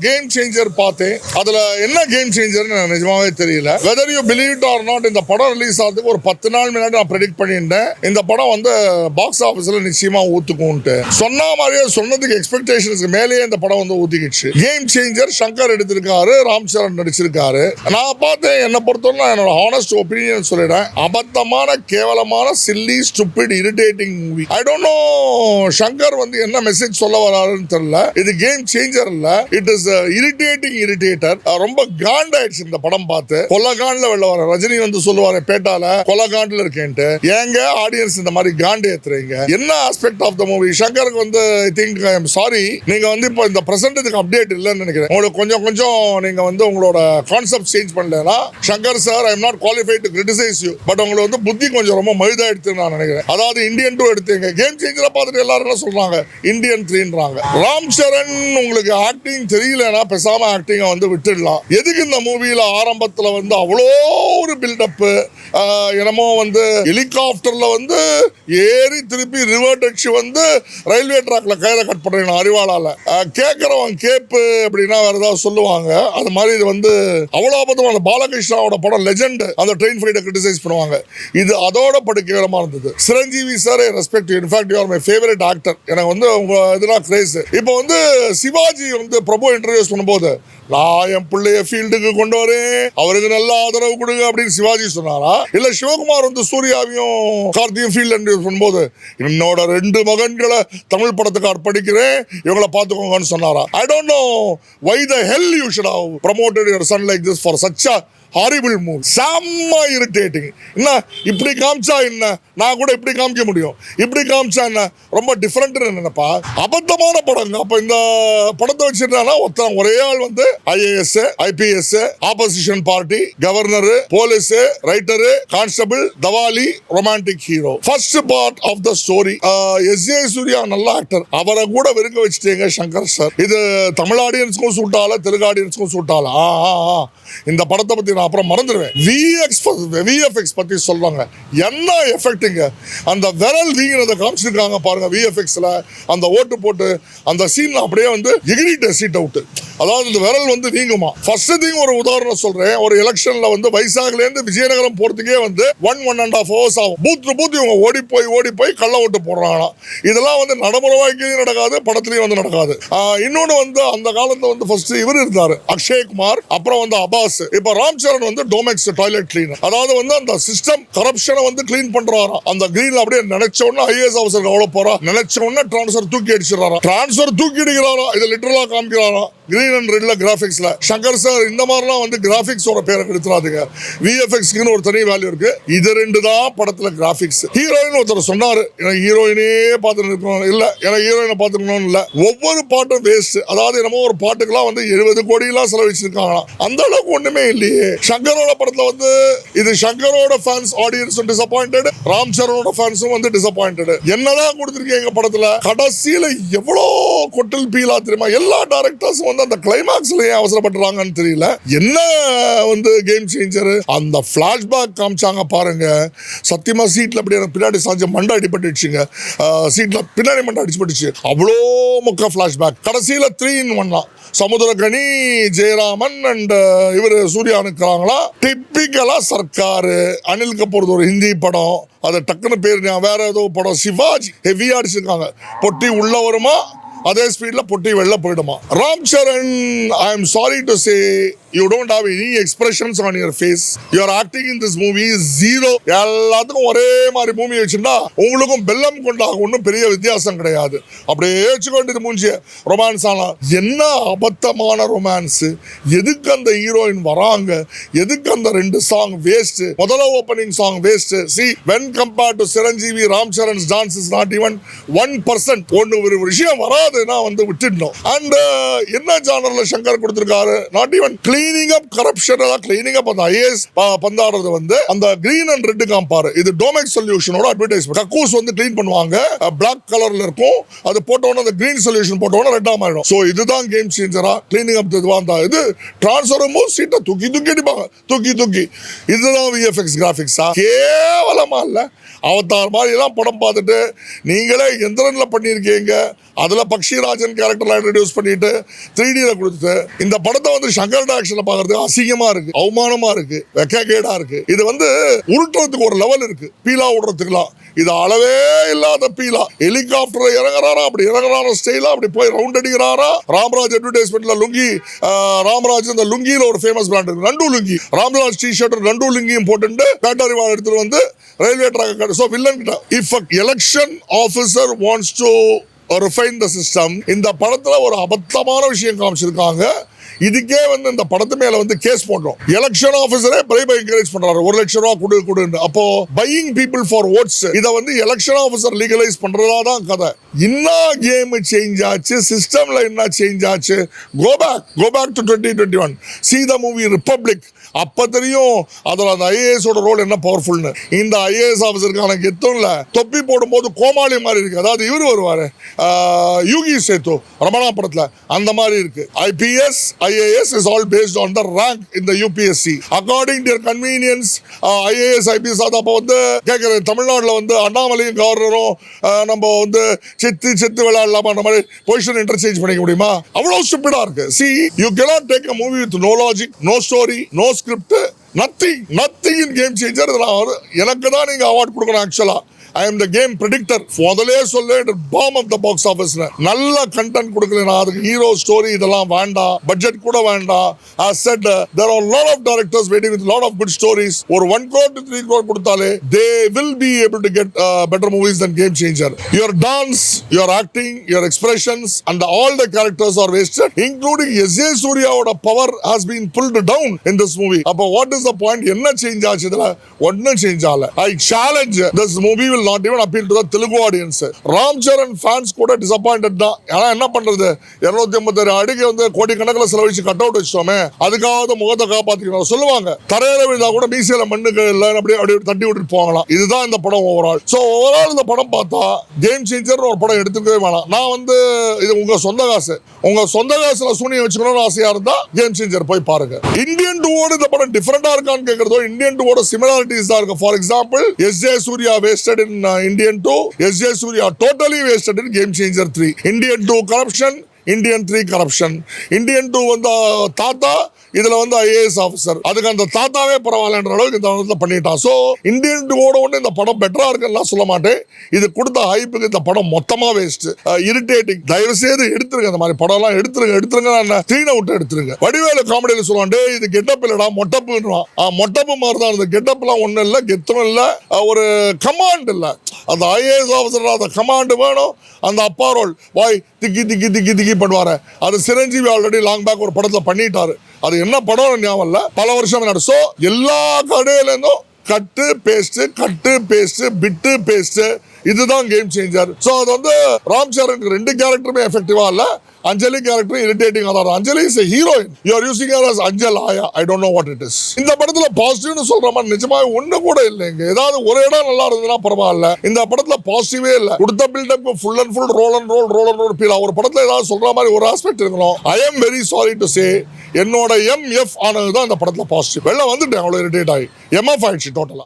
Game changer பார்த்தேன். அதுல என்ன கேம் சேஞ்சர்னு நிஜமாவே தெரியல. Whether you believe it or not, இந்த படம் ரிலீஸ் ஆகிறதுக்கு ஒரு 10 நாள் முன்னாடி நான் ப்ரெடிக்ட் பண்ணியிருந்தேன். இந்த படம் வந்து பாக்ஸ் ஆஃபீஸ்ல நிச்சயமா ஊத்துக்கும்ட்டு சொன்ன மாதிரியே சொன்னதுக்கு எக்ஸ்பெக்டேஷனுக்கு மேலேயே இந்த படம் வந்து ஊத்திக்கிச்சு. கேம் சேஞ்சர் சங்கர் எடுத்திருக்காரு, ராம் சரண் நடிச்சிருக்காரு. நான் பார்த்தேன், என்ன பொறுத்தவரை என்னோட ஹானஸ்ட் ஒப்பீனியன் சொல்லிடுறேன். அபத்தமான, கேவலமான, chilli, stupid, irritating movie. I don't know Shankar வந்து என்ன மெசேஜ் சொல்ல வராருன்னு தெரியல. இது கேம் சேஞ்சர் இல்ல, இட் இஸ் இரிட்டேட்டர். ரொம்ப காண்டாயிடுச்சு இந்த படம் பார்த்து. கொலகாண்ட்ல வெளில வர ரஜினி வந்து சொல்லுவாரு பேட்டால கொலகாண்ட்ல இருக்கேன்ட்டு. ஏங்க ஆடியன்ஸ் இந்த மாதிரி காண்டு ஏத்துறீங்க? என்ன ஆஸ்பெக்ட் ஆஃப் த மூவி? சங்கருக்கு வந்து I think I am sorry, நீங்க வந்து இப்போ இந்த பிரசன்ட்டுக்கு அப்டேட் இல்லைன்னு நினைக்கிறேன். உங்களுக்கு கொஞ்சம் நீங்க வந்து உங்களோட கான்செப்ட் சேஞ்ச் பண்ணலனா, Shankar sir I am not qualified to criticise you, but உங்களுக்கு வந்து புத்தி கொஞ்சம் ரொம்ப மழுதா எடுத்து நான் நினைக்கிறேன். அதாவது இந்தியன் 2 எடுத்தீங்க, கேம் சேஞ்சரை பார்த்துட்டு எல்லாரும் என்ன சொல்றாங்க, இந்தியன் 3ன்றாங்க. ராம் சரண் உங்களுக்கு ஆக்டிங் தெரியலனா பேசாம ஆக்டிங்க வந்து விட்டுடலாம். எதுக்கு இந்த மூவில ஆரம்பத்துல வந்து அவ்வளோ ஒரு பில்டப், என்னமோ வந்து ஹெலிகாப்டர்ல வந்து ஏறி திருப்பி ரிவர்ட் அடிச்சு வந்து ரயில்வே ட்ராக்ல கயிறை கட் பண்றீங்க அறிவாளால. கேட்கறவன் கேப்பு அப்படின்னா வேற ஏதாவது சொல்லுவாங்க. அது மாதிரி இது வந்து அவ்வளோ அபத்தமான பாலகிருஷ்ணாவோட படம் லெஜெண்ட், அந்த ட்ரெயின் ஃபைட்டை கிரிட்டிசைஸ் பண்ணுவாங்க. இது அதோட படுக்கையமா இருந்தது. Chiranjeevi sir respect, in fact you are my favourite actor. எனக்கு வந்து உங்க இதெல்லாம் கிரேஸ். இப்போ வந்து சிவாஜி வந்து பிரபு இன்ட்ரடியூஸ் பண்ணும்போது, நான் என் பிள்ளைய ஃபீல்டுக்கு கொண்டு வரேன், அவருக்கு நல்ல ஆதரவு கொடுங்க அப்படின்னு சிவாஜி சொன்னாரா? இல்ல சிவகுமார் வந்து சூர்யாவையும் கார்த்தியும் ஃபீல்டு இன்ட்ரடியூஸ் பண்ணும்போது, என்னோட 2 மகன்களை தமிழ் படத்துக்கு அர்ப்பணிக்கிறேன், இவங்களை பார்த்துக்கோங்கன்னு சொன்னாரா? I don't know why the hell you should have promoted your son like this for such a horrible movie. செம்ம இரிட்டேட்டிங். என்ன இப்படி காமிச்சா என்ன, நான் கூட இப்படி காமிக்க முடியும், இப்படி காமிச்சா என்ன, ரொம்ப டிஃபரெண்ட்னு நினைப்பா. அபத்தமான படங்க. அப்ப இந்த படத்தை வச்சிருந்தானா ஒருத்தன் ஒரே ஆள் வந்து IAS, IPS, opposition party, governor, police, writer, constable, தவாலி, romantic hero. First part of the story. S.J. Surya நல்ல ஆக்டர், அவரை கூட வெறுக்க வச்சுட்டீங்க சங்கர் சார். இது தமிழ் ஆடியன்ஸ்க்கும் சூட்டால, தெலுங்கு ஆடியன்ஸ்க்கும் சூட்டால. இந்த படத்தை பத்தி நான் அப்புறம் மறந்துடுவேன். VFX பத்தி சொல்றாங்க, என்ன எஃபெக்ட்டுங்க. அந்த விரல் வீங்கினதை காமிச்சிருக்காங்க பாருங்க VFXல. அந்த ஓட்டு போட்டு அந்த சீன்ல அப்படியே வந்து எகிரிட்ட சீட் அவுட். அதாவது இந்த விரல் வந்து வீங்குமா. ஃபர்ஸ்ட் திங் ஒரு உதாரணம் சொல்றேன். ஒரு எலெக்ஷன்ல வந்து வைசாக்ல இருந்து விஜயநகரம் போறதுக்கே வந்து 1.5 hours ஆகும். பூத் இவங்க ஓடி போய் கள்ள ஓட்டு போடுறாங்க. இதெல்லாம் வந்து நடைமுறை வாழ்க்கையிலும் நடக்காது, படத்துலயும் வந்து நடக்காது. இன்னொன்னு வந்து அந்த காலத்துல வந்து ஃபர்ஸ்ட் இவர் இருந்தாரு அக்ஷய்குமார், அப்புறம் வந்து அபாஸ். இப்ப ராம் சரண் வந்து டோமெக்ஸ் டாய்லெட் கிளீனர். அதாவது வந்து அந்த சிஸ்டம் கரப்ஷனை வந்து கிளீன் பண்றாராம். அந்த கிரீன்ல அப்படியே நினைச்ச உடனே IAS ஆஃபீஸர் அவ்வளவு போறா, நினைச்ச உடனே டிரான்ஸ்ஃபர் தூக்கி அடிச்சிடறாரா. டிரான்ஸ்ஃபர் தூக்கி அடிக்கிறாரா, இது லிட்டரலா காமிக்கிறாரா கிரீன் அண்ட் ரெட்ல கிராபிக்ஸ்ல. சங்கர் சார் இந்த மாதிரிலாம் வந்து கிராபிக்ஸோட பேரை எடுத்துறாதுங்க. VFXக்கு ஒரு தனி வேல்யூ இருக்கு. இது 2 தான் படத்துல கிராபிக்ஸ். ஹீரோயின் ஒருத்தர் சொன்னாரு, எனக்கு ஹீரோயினே பார்த்துட்டு இருக்கணும் இல்ல, எனக்கு ஹீரோயினை பார்த்துக்கணும் இல்ல, ஒவ்வொரு பாட்டும் வேஸ்ட். அதாவது என்னமோ ஒரு பாட்டுக்கெல்லாம் வந்து 70 கோடி எல்லாம் செலவழிச்சிருக்காங்க. அந்த அளவுக்கு ஒண்ணுமே இல்லையே. சங்கரோட படத்துல வந்து இது சங்கரோட ஃபேன்ஸ் ஆடியன்ஸ் டிசப்பாயிண்டட், ராம் சரணோட ஃபேன்ஸும் வந்து டிசப்பாயிண்டட். என்னதான் கொடுத்திருக்கீங்க படத்துல? கடைசியில எவ்வளோ கொட்டல் பீலா தெரியுமா? எல்லா டைரக்டர்ஸும் வந்து அந்த கிளைமாக்ஸ்ல ஏன் அவசரப்படுறாங்கன்னு தெரியல. என்ன வந்து கேம் சேஞ்சர் அந்த பிளாஷ்பேக் காமிச்சாங்க பாருங்க. சத்தியமா சீட்ல அப்படியே பின்னாடி சாஞ்ச மண்டை அடிபட்டுச்சுங்க. சீட்ல பின்னாடி மண்டை அடிச்சுப்பட்டுச்சு. அவ்வளோ முக்க பிளாஷ்பேக். கடைசியில 3-in-1 தான். சமுத்திரகனி, ஜெயராமன் அண்ட் இவர் சூர்யா இருக்கிறாங்களா. டிப்பிக்கலா சர்க்கார். அனில் கபூர் ஒரு ஹிந்தி படம், அது டக்குன்னு பேர் வேற ஏதோ படம். சிவாஜி ஹெவியா அடிச்சிருக்காங்க. பொட்டி உள்ள வருமா, அதே ஸ்பீட்ல பொட்டி வெளில போயிடுமா. Ram Charan, I am sorry to say, you don't have any expressions on your face. Your acting in this movie is zero. எல்லாத்துக்கும் ஒரே மாதிரி மூவி வச்சிருந்தா உங்களுக்கும் பெல்லம் கொண்டாக ஒன்றும் பெரிய வித்தியாசம் கிடையாது. அப்படியே வச்சுக்கொண்டு மூஞ்சிய ரொமான்ஸ் ஆனா என்ன அபத்தமான ரொமான்ஸ். எதுக்கு அந்த ஹீரோயின் வராங்க, எதுக்கு அந்த 2 சாங் வேஸ்ட். முதல்ல opening song waste. See, when compared to Chiranjeevi, Ram Charan's dance is not even 1%. ஒன்று ஒரு விஷயம் வராதுன்னா வந்து விட்டுடணும். அண்ட் என்ன ஜானர்ல சங்கர் கொடுத்திருக்காரு, not even cleaning up corruption, cleaning up அந்த IAS பந்தாடுறது வந்து அந்த green and red காம்பாரு. இது டோமெக்ஸ் சொல்யூஷனோட அட்வர்டைஸ்மெண்ட். கக்கூஸ் வந்து க்ளீன் பண்ணுவாங்க, பிளாக் கலர்ல இருக்கும். அது போட்டோன்னா அந்த green சொல்யூஷன் போட்டோன்னா ரெட்டா மாறிடும். ஸோ இதுதான் கேம் சேஞ்சரா. கிளீனிங் அப் இதுவாக இது டிரான்ஸ்ஃபரும் சீட்டை தூக்கி அடிப்பாங்க, தூக்கி. இதுதான் VFX கிராபிக்ஸா? கேவலமா இல்ல. அவதார் மாதிரி எல்லாம் படம் பார்த்துட்டு நீங்களே எந்திரன்ல பண்ணியிருக்கீங்க, அதுல பக்ஷிராஜன் கேரக்டர்லாம் இன்ட்ரடியூஸ் பண்ணிட்டு 3Dல கொடுத்து இந்த படத்தை வந்து சங்கர் டைரக்ஷன்ல பார்க்கறதுக்கு அசிங்கமா இருக்கு, அவமானமா இருக்கு, வெக்ககேடா இருக்கு. இது வந்து உருட்டுறதுக்கு ஒரு லெவல் இருக்கு, பீலா விடுறதுக்குலாம். இது அளவே இல்லாத பீலா. ஹெலிகாப்டர் இறங்குறாரா, அப்படி இறங்குறாரா ஸ்டைலா, அப்படி போய் ரவுண்ட் அடிக்கிறாரா. ராம்ராஜ் அட்வர்டைஸ்மெண்ட்ல லுங்கி, ராம்ராஜ் இந்த லுங்கியில ஒரு ஃபேமஸ் பிராண்ட் இருக்கு, நண்டு லுங்கி. ராம்ராஜ் டி-ஷர்ட் நண்டு லுங்கியும் போட்டு பேட்டரி வாழ எடுத்துட்டு வந்து ரயில்வே ட்ராக். சோ வில்லன் கிட்ட if election officer wants to refine the system, இந்த படத்துல ஒரு அபத்தமான விஷயம் காமிச்சிருக்காங்க. இதுக்கே வந்து இந்த படத்து மேல வந்து கேஸ் போடுறோம். எலெக்ஷன் ஆபீசரே பிரைப் என்கரேஜ் பண்றாரு, 1 லட்சம் ரூபாய் கொடுன்னு. அப்போ பையிங் பீப்புள் ஃபார் ஓட்ஸ், இதை வந்து எலெக்ஷன் ஆபீசர் லீகலைஸ் பண்றதா தான் கதை. என்ன கேம் சேஞ்ச் ஆச்சு, சிஸ்டம்ல என்ன சேஞ்ச் ஆச்சு? Go back to 2021, see the movie Republic. அப்ப தெரியும் அதுல அந்த ஐஏஎஸ் ஓட ரோல் என்ன பவர்ஃபுல்னு. இந்த ஐஏஎஸ் ஆபீசருக்கான கெத்தும் இல்ல, தொப்பி போடும்போது கோமாளி மாதிரி இருக்கு. அதாவது இவர் வருவாரு, யூகி சேத்து ரமணா படத்துல, அந்த மாதிரி இருக்கு. IPS IAS is all based on the rank in the UPSC. According to your convenience, IAS IPS அப்போ வந்து கேட்குறேன், தமிழ்நாட்டில் வந்து அண்ணாமலையும் கவர்னரும் நம்ம வந்து செத்து விளையாடலாமா, அந்த மாதிரி பொசிஷன் இன்டர்சேஞ்ச் பண்ணிக்க முடியுமா? அவ்வளோ ஸ்டூபிடா இருக்கு. See, you cannot take a movie with no logic, no story, no script, nothing in Game Changer. எனக்கு தான் நீங்க அவார்ட் கொடுக்கணும். ஆக்சுவலா I am the game predictor. முதலே சொல்ல bomb of the box office. நல்ல கண்டென்ட் கொடுக்கலனா அதுக்கு ஹீரோ ஸ்டோரி இதெல்லாம் வேண்டாம், பட்ஜெட் கூட வேண்டாம். As said, there are a lot of directors waiting with a lot of good stories. ஒரு 1 crore to 3 crore கொடுத்தாலே they will be able to get better movies than Game Changer. Your dance, your acting, your expressions and all the characters are wasted, including S.A. Suryaவோட power has been pulled down in this movie. அப்போ what is the point? என்ன change ஆச்சு இதுல? ஒன்னும் change ஆகல. I challenge this movie will not even appeal to the Telugu audience. Ram Charan fans கூட disappointed தான். ஆனா என்ன பண்றது, 256 அடிக்கு வந்து கோடி கணக்கில் செலவழிச்சு கட் அவுட் வச்சிட்டோமே, அதுக்காவது முகத்தை காப்பாத்திக்கணும் சொல்லுவாங்க. தரையில விழுந்தா கூட மீசையில மண்ணுக்கு இல்லை அப்படியே தட்டி விட்டுட்டு போகலாம். இதுதான் இந்த படம் ஓவரால். ஸோ ஓவரால் இந்த படம் பார்த்தா கேம் சேஞ்சர் ஒரு படம் எடுத்துக்கவே வேணாம். நான் வந்து இது உங்க சொந்த காசுல சூனியம் வச்சுக்கணும்னு ஆசையா இருந்தா கேம் சேஞ்சர் போய் பாருங்க. இந்தியன் 2 இந்த படம் டிஃபரெண்டா இருக்கான்னு கேட்கறதோ, இந்தியன் 2 சிமிலாரிட்டிஸ் தான் இருக்கு. For example, S.J. Surya wasted in Indian 2, S.J. Surya totally wasted in Game Changer 3. Indian 2 corruption, Indian 3 corruption. Indian 2 வந்து தாத்தா, இதுல வந்து ஐஏஎஸ் ஆஃபீஸர். அதுக்கு அந்த தாத்தாவே பரவாயில்லன்ற அளவுக்கு இந்த படத்துல பண்ணிட்டான். ஸோ இந்தியன் 2 ஒன்று இந்த படம் பெட்டரா இருக்குன்னு சொல்ல மாட்டேன். இது கொடுத்த ஹைப்புக்கு இந்த படம் மொத்தமா வேஸ்ட், இரிட்டேட்டிங். தயவு செய்து எடுத்துருங்க, இந்த மாதிரி படம் எல்லாம் எடுத்துருங்க. தீனை விட்டு எடுத்துருங்க. வடிவேலு காமெடியில் சொல்லுவான், டே இது கெட்டப் இல்லடா மொட்டப்புன்னுவான். மொட்டப்பு மாதிரி தான் இந்த கெட்டப் எல்லாம் ஒன்றும் இல்லை, கெத்தும் இல்லை, ஒரு கமாண்ட் இல்லை. அந்த ஐஏஎஸ் ஆஃபீஸர் அந்த கமாண்ட் வேணும். அந்த அப்பா ரோல் வாய் திக்கி பண்ணுவாரு. அது சிரஞ்சீவி ஆல்ரெடி லாங் பேக் ஒரு படத்துல பண்ணிட்டாரு. அது என்ன படம் ஞாபகம் இல்ல, பல வருஷம் முன்னாடி. ஸோ எல்லா கடையில இருந்தும் கட்டு பேஸ்ட் பிட்டு பேஸ்ட், இதுதான் கேம் சேஞ்சர். ஸோ அது வந்து ராம் சரணுக்கு 2 கேரக்டருமே எஃபெக்டிவா இல்ல. அஞ்சலி கேரக்டர் இரிட்டேட்டிங். அதாவது அஞ்சலி is a heroine, you are using her as அஞ்சல் ஆயா. I don't know what it is. இந்த படத்துல பாசிட்டிவ்னு சொல்ற மாதிரி நிஜமாவே ஒண்ணு கூட இல்லைங்க. ஏதாவது ஒரு இடம் நல்லா இருந்ததுன்னா பரவாயில்ல. இந்த படத்துல பாசிட்டிவே இல்ல. கொடுத்த buildup full and full roll and roll feel. ஒரு படத்துல ஏதாவது சொல்ற மாதிரி ஒரு ஆஸ்பெக்ட் இருக்கணும். I am very sorry to say, என்னோட MF ஆனதுதான் இந்த படத்துல பாசிட்டிவ். வெளில வந்துட்டேன், அவ்வளவு இரிட்டேட் ஆகி MF ஆயிடுச்சு டோட்டலா.